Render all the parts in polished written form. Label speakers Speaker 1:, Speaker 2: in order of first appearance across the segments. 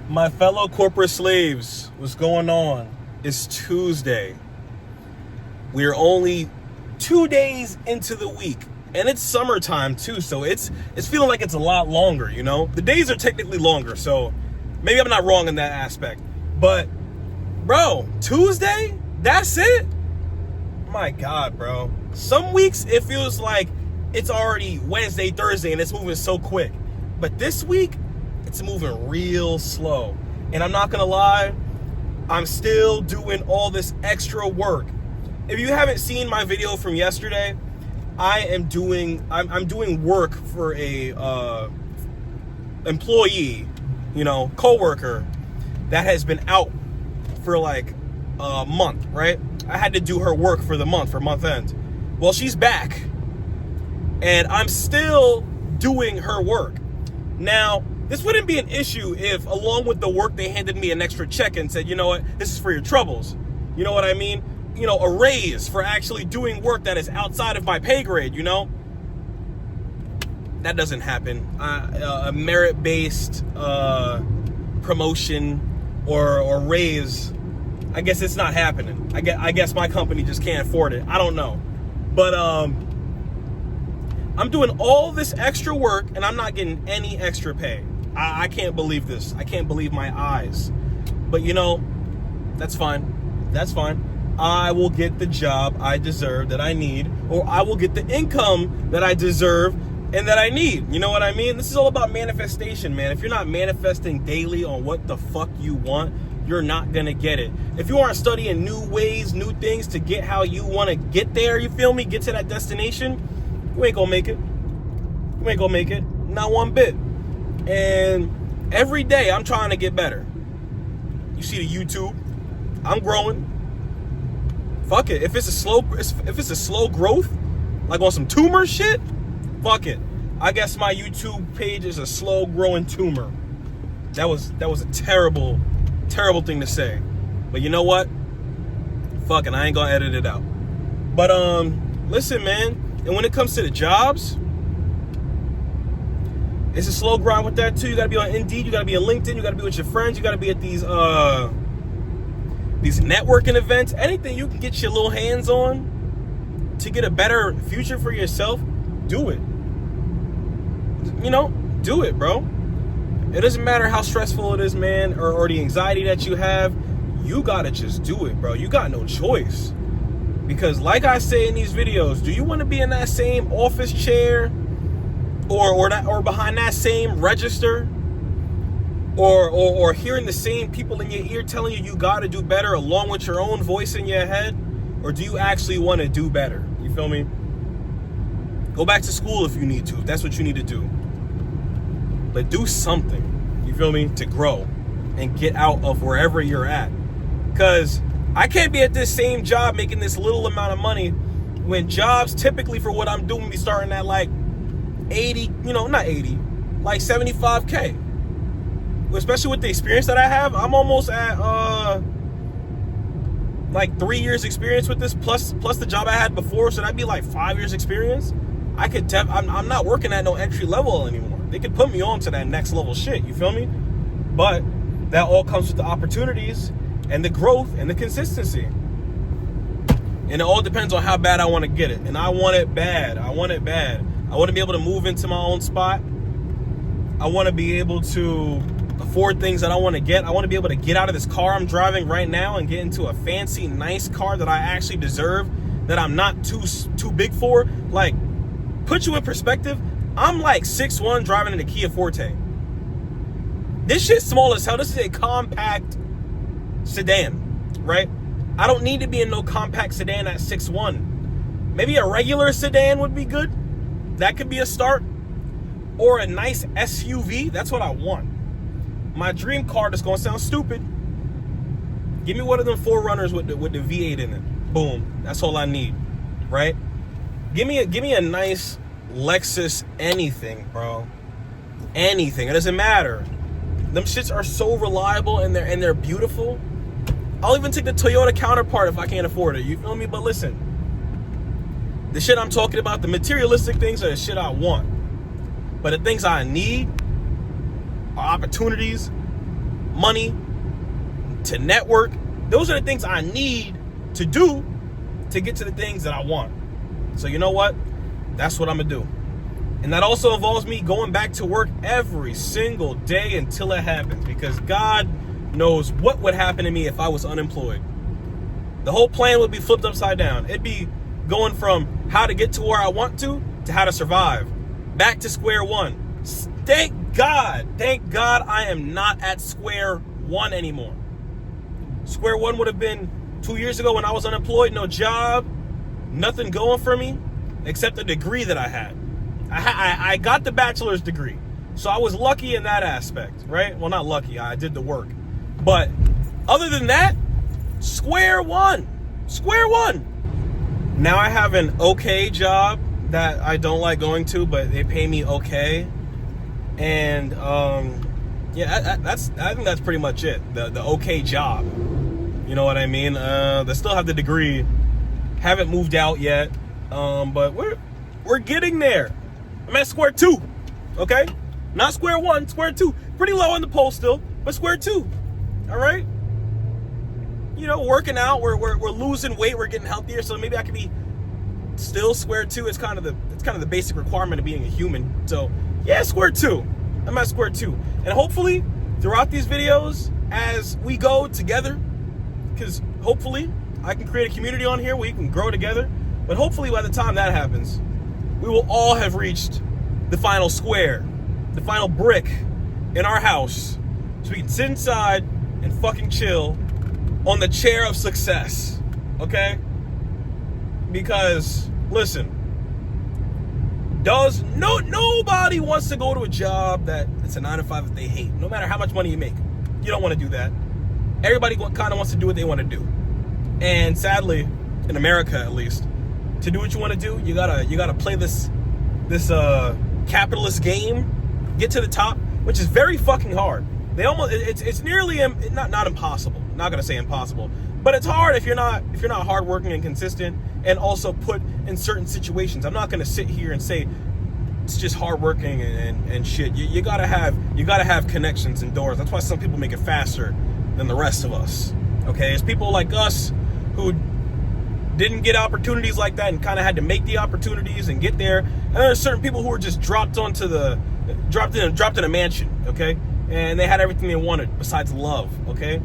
Speaker 1: My fellow corporate slaves, what's going on? It's Tuesday. We're only 2 days into the week, and it's summertime too, so it's feeling like it's a lot longer, you know? The days are technically longer, so maybe I'm not wrong in that aspect. But, bro, Tuesday? That's it? My God, bro. Some weeks it feels like it's already Wednesday, Thursday, and it's moving so quick. But this week, it's moving real slow. And I'm not gonna lie, I'm still doing all this extra work. If you haven't seen my video from yesterday, I'm doing work for a employee, coworker that has been out for like a month, right? I had to do her work for month end. Well, she's back, and I'm still doing her work. Now, this wouldn't be an issue if, along with the work, they handed me an extra check and said, you know what, this is for your troubles. You know what I mean? A raise for actually doing work that is outside of my pay grade, That doesn't happen. A merit-based promotion or raise, I guess it's not happening. I guess my company just can't afford it. I don't know. But I'm doing all this extra work, and I'm not getting any extra pay. I can't believe this. I can't believe my eyes. But that's fine. That's fine. I will get the job I deserve that I need, or I will get the income that I deserve and that I need. You know what I mean? This is all about manifestation, man. If you're not manifesting daily on what the fuck you want, you're not gonna get it. If you aren't studying new ways, new things to get how you want to get there, you feel me? Get to that destination, you ain't gonna make it. You ain't gonna make it. Not one bit. And every day I'm trying to get better. You see the YouTube, I'm growing. Fuck it. If it's a slow growth, like on some tumor shit, fuck it. I guess my YouTube page is a slow growing tumor. That was a terrible thing to say. But you know what? Fuck it, I ain't gonna edit it out. But listen, man, and when it comes to the jobs, it's a slow grind with that too. You gotta be on Indeed, you gotta be on LinkedIn, you gotta be with your friends, you gotta be at these networking events, anything you can get your little hands on to get a better future for yourself, do it. Do it, bro. It doesn't matter how stressful it is, man, or the anxiety that you have. You gotta just do it, bro. You got no choice. Because like I say in these videos, do you want to be in that same office chair or behind that same register or hearing the same people in your ear telling you gotta do better along with your own voice in your head? Or do you actually want to do better? You feel me? Go back to school if you need to, if that's what you need to do. But do something, you feel me, to grow and get out of wherever you're at. Because I can't be at this same job making this little amount of money when jobs typically for what I'm doing be starting at like 80, not 80, like 75K. Especially with the experience that I have, I'm almost at like 3 years experience with this, plus the job I had before, so that'd be like 5 years experience. I'm not working at no entry level anymore. They could put me on to that next level shit, you feel me? But that all comes with the opportunities and the growth and the consistency. And it all depends on how bad I want to get it. And I want it bad. I want to be able to move into my own spot. I want to be able to afford things that I want to get. I want to be able to get out of this car I'm driving right now and get into a fancy, nice car that I actually deserve, that I'm not too big for. Like, put you in perspective, I'm like 6'1", driving in a Kia Forte. This shit's small as hell. This is a compact sedan, right? I don't need to be in no compact sedan at 6'1". Maybe a regular sedan would be good. That could be a start. Or a nice SUV. That's what I want. My dream car, that's gonna sound stupid. Give me one of them 4Runners with the V8 in it. Boom. That's all I need, right? Give me a nice Lexus anything, bro. Anything. It doesn't matter. Them shits are so reliable and they're beautiful. I'll even take the Toyota Counterpart if I can't afford it. You feel me? But listen, the shit I'm talking about, the materialistic things are the shit I want. But the things I need are opportunities, money, to network. Those are the things I need to do to get to the things that I want. So you know what? That's what I'm gonna do. And that also involves me going back to work every single day until it happens, because God knows what would happen to me if I was unemployed. The whole plan would be flipped upside down. It'd be going from how to get to where I want to how to survive. Back to square one. Thank God I am not at square one anymore. Square one would have been 2 years ago when I was unemployed, no job, nothing going for me except the degree that I had. I got the bachelor's degree, so I was lucky in that aspect, right? Well, not lucky, I did the work. But other than that, square one. Now I have an okay job that I don't like going to, but they pay me okay. And yeah, I think that's pretty much it. The okay job. You know what I mean? They still have the degree. Haven't moved out yet. But we're getting there. I'm at square two. Okay? Not square one, square two. Pretty low on the pole still, but square two. All right? You know, working out, we're losing weight, we're getting healthier, so maybe I could be still square two. It's kind of the basic requirement of being a human. So yeah, square two. I'm at square two. And hopefully throughout these videos as we go together, because hopefully I can create a community on here where we can grow together. But hopefully by the time that happens, we will all have reached the final square, the final brick in our house, so we can sit inside and fucking chill on the chair of success, okay? Because, listen, nobody wants to go to a job that it's a 9-to-5 that they hate, no matter how much money you make. You don't want to do that. Everybody kind of wants to do what they want to do. And sadly, in America at least, to do what you want to do, you gotta play this capitalist game, get to the top, which is very fucking hard. It's nearly not impossible. I'm not gonna say impossible, but it's hard if you're not hardworking and consistent, and also put in certain situations. I'm not gonna sit here and say it's just hardworking and shit. You gotta have connections and doors. That's why some people make it faster than the rest of us. Okay, it's people like us who didn't get opportunities like that and kind of had to make the opportunities and get there. And there's certain people who were just dropped in a mansion, okay? And they had everything they wanted besides love, okay?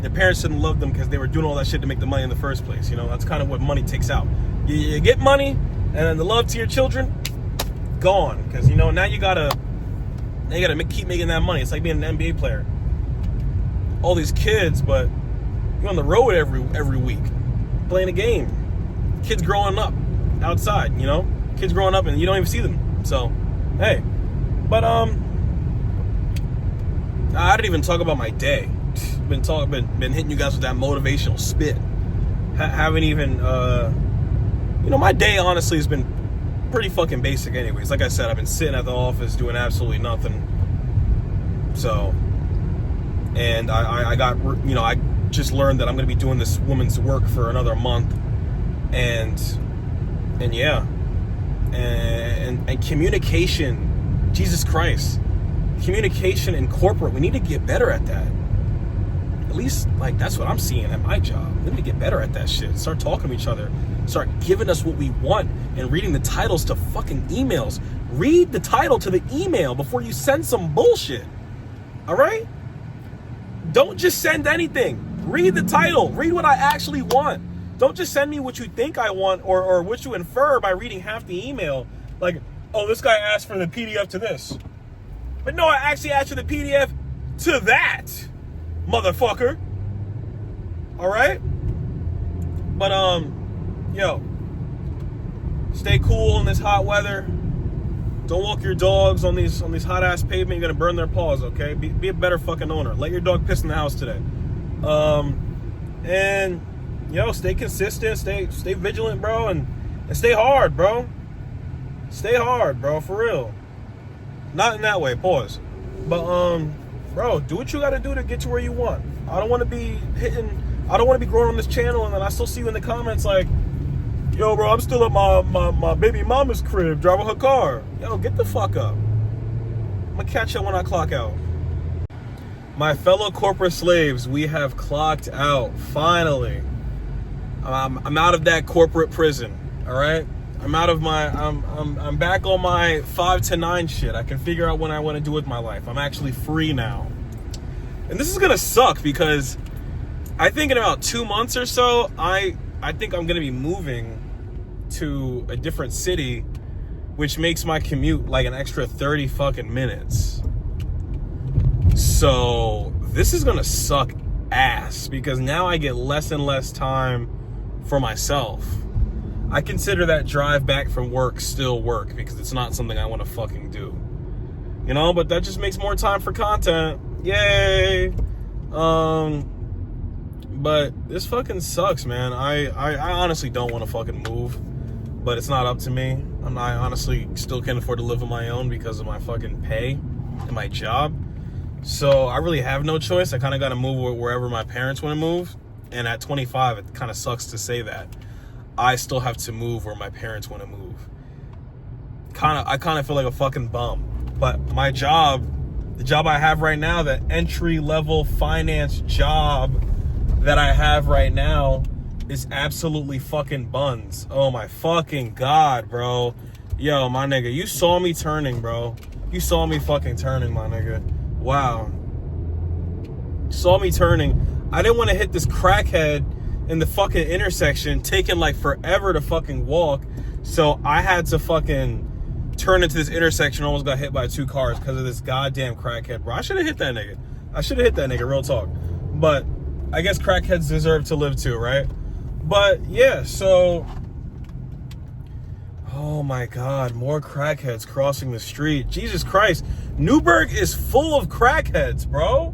Speaker 1: Their parents didn't love them because they were doing all that shit to make the money in the first place. You know, that's kind of what money takes out. You get money, and then the love to your children, gone. Because, you know, now you gotta keep making that money. It's like being an NBA player. All these kids, but you're on the road every week, playing a game. Kids growing up outside, you know? Kids growing up and you don't even see them. So, hey. But, I didn't even talk about my day. Been hitting you guys with that motivational spit. Haven't even, you know, my day honestly has been pretty fucking basic anyways. Like I said, I've been sitting at the office doing absolutely nothing. So, and I got, you know, I just learned that I'm going to be doing this woman's work for another month. And yeah. And communication, Jesus Christ. Communication in corporate, we need to get better at that. At least, like, that's what I'm seeing at my job. We need to get better at that shit. Start talking to each other. Start giving us what we want and reading the titles to fucking emails. Read the title to the email before you send some bullshit. All right? Don't just send anything. Read the title. Read what I actually want. Don't just send me what you think I want or what you infer by reading half the email. Like, oh, this guy asked for the PDF to this. But no, I actually asked for the PDF to that, motherfucker. All right? But, yo, stay cool in this hot weather. Don't walk your dogs on these hot-ass pavement. You're going to burn their paws, okay? Be a better fucking owner. Let your dog piss in the house today. And, yo, stay consistent. Stay vigilant, bro. And stay hard, bro. Stay hard, bro, for real. Not in that way, pause. But, bro, do what you got to do to get to where you want. I don't want to be growing on this channel and then I still see you in the comments like, yo, bro, I'm still at my baby mama's crib driving her car. Yo, get the fuck up. I'm going to catch you when I clock out. My fellow corporate slaves, we have clocked out. Finally. I'm out of that corporate prison. All right? I'm out of my I'm back on my 5 to 9 shit. I can figure out what I want to do with my life. I'm actually free now. And this is going to suck because I think in about 2 months or so, I think I'm going to be moving to a different city, which makes my commute like an extra 30 fucking minutes. So this is gonna suck ass because now I get less and less time for myself. I consider that drive back from work still work because it's not something I want to fucking do. You know, but that just makes more time for content. Yay! But this fucking sucks, man. I honestly don't want to fucking move, but it's not up to me. I honestly still can't afford to live on my own because of my fucking pay and my job. So I really have no choice. I kind of got to move wherever my parents want to move. And at 25, it kind of sucks to say that. I still have to move where my parents want to move. I kind of feel like a fucking bum. But my job, the job I have right now, the entry-level finance job that I have right now is absolutely fucking buns. Oh my fucking God, bro. Yo, my nigga, you saw me turning, bro. You saw me fucking turning, my nigga. Wow. Saw me turning. I didn't want to hit this crackhead in the fucking intersection, taking like forever to fucking walk. So I had to fucking turn into this intersection, almost got hit by 2 cars because of this goddamn crackhead, bro. I should have hit that nigga. Real talk. But I guess crackheads deserve to live too, right? But yeah, so oh my God, more crackheads crossing the street. Jesus Christ. Newburgh is full of crackheads, bro.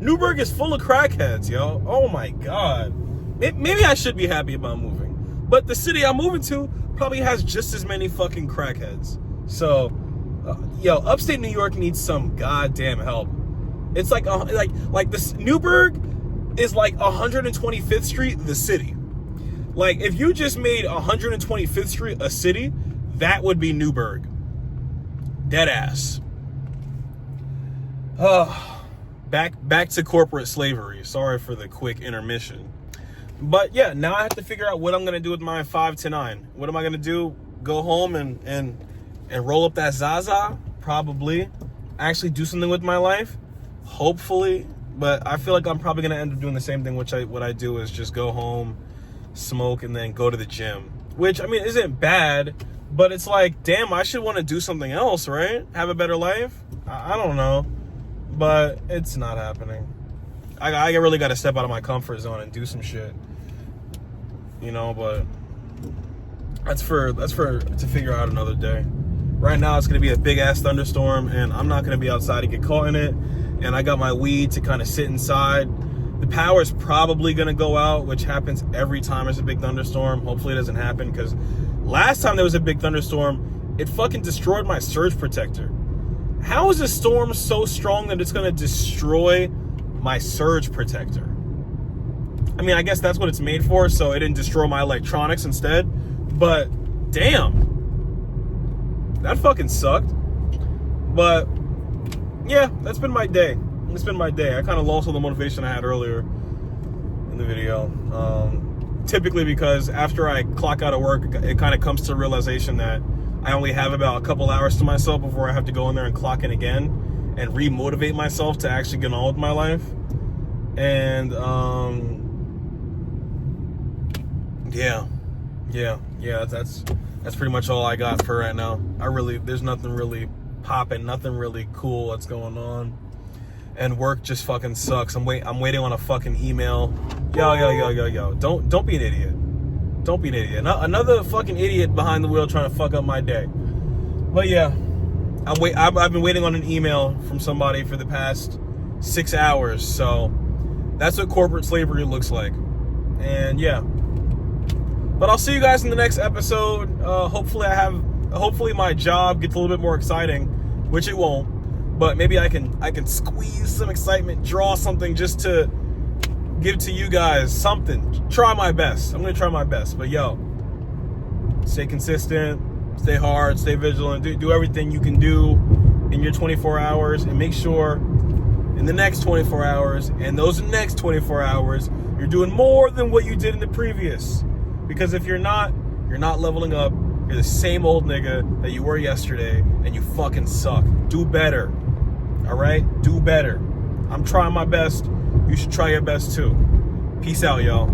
Speaker 1: Newburgh is full of crackheads, yo. Oh my God. Maybe I should be happy about moving. But the city I'm moving to probably has just as many fucking crackheads. So, yo, upstate New York needs some goddamn help. It's like this Newburgh is like 125th Street, the city. Like, if you just made 125th Street a city, that would be Newburgh. Dead ass. Back to corporate slavery. Sorry for the quick intermission. But yeah, now I have to figure out what I'm gonna do with my 5 to 9. What am I gonna do? Go home and roll up that Zaza? Probably. Actually do something with my life? Hopefully. But I feel like I'm probably gonna end up doing the same thing, what I do is just go home, smoke, and then go to the gym. Which, I mean, isn't bad, but it's like, damn, I should want to do something else, right? Have a better life? I don't know. But it's not happening. I really got to step out of my comfort zone and do some shit. You know, but that's to figure out another day. Right now, it's going to be a big-ass thunderstorm, and I'm not going to be outside to get caught in it. And I got my weed to kind of sit inside. The power is probably going to go out, which happens every time there's a big thunderstorm. Hopefully it doesn't happen, because last time there was a big thunderstorm, it fucking destroyed my surge protector. How is a storm so strong that it's going to destroy my surge protector? I mean, I guess that's what it's made for, so it didn't destroy my electronics instead. But damn, that fucking sucked. But yeah, that's been my day. It's been my day. I kind of lost all the motivation I had earlier in the video. Typically because after I clock out of work, it kind of comes to the realization that I only have about a couple hours to myself before I have to go in there and clock in again and re-motivate myself to actually get on with my life. And yeah, that's pretty much all I got for right now. There's nothing really popping, nothing really cool that's going on. And work just fucking sucks. I'm waiting on a fucking email. Yo. Don't be an idiot. Don't be an idiot. Another fucking idiot behind the wheel trying to fuck up my day. But yeah, I've been waiting on an email from somebody for the past 6 hours. So that's what corporate slavery looks like. And yeah. But I'll see you guys in the next episode. Hopefully my job gets a little bit more exciting, which it won't. But maybe I can squeeze some excitement, draw something just to give to you guys something. Try my best. I'm going to try my best. But yo, stay consistent, stay hard, stay vigilant, do everything you can do in your 24 hours, and make sure in the next 24 hours, and those next 24 hours, you're doing more than what you did in the previous. Because if you're not leveling up. You're the same old nigga that you were yesterday, and you fucking suck. Do better. All right? Do better. I'm trying my best. You should try your best too. Peace out, y'all.